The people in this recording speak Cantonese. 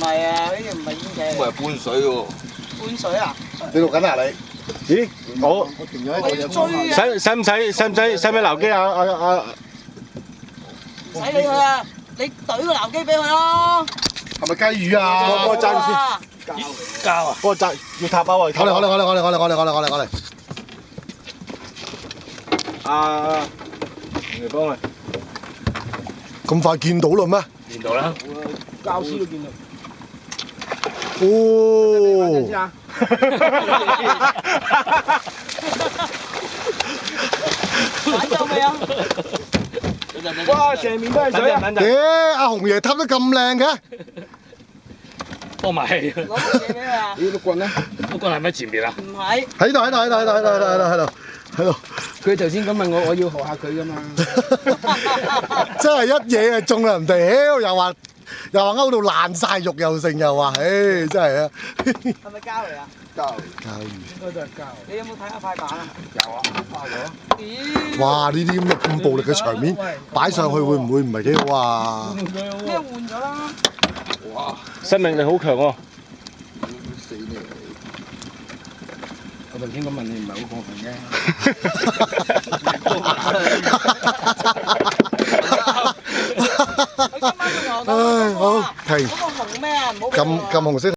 係啊，呢啲唔係煙仔嚟。咁係搬水喎。搬水啊？你錄緊啊你？咦，我停咗喺我要追啊！使唔使留機啊？唔使理佢啊！你懟個鬧機俾佢咯。係咪雞魚啊？幫我揸住先。膠啊！幫我揸，要塔包啊！我嚟。你幫佢。咁快見到啦咩？見到啦。教師都見到。哦。玩夠未啊？哇！成面都係水啊！阿紅爺貪得咁靚嘅。幫埋氣。攞部嘢俾佢啊！呢碌棍咧？嗰個係咪前面啊？唔係。喺度。佢頭先咁問我要學下佢噶嘛。真係一嘢就中人哋，又話勾到爛晒肉又剩又話，唉真係啊！係咪膠嚟啊？膠魚。應該都係膠。你有冇睇下塊板啊？有啊，包咗。咦？哇！呢啲咁暴力嘅場面擺上去會唔會唔係幾好啊？咩換咗啦？哇！生命力好強喎！死你！我頭先咁問你唔係好過分啫。佢今晚仲同我講，好停。嗰個紅咩啊？唔好俾佢啊。撳紅色。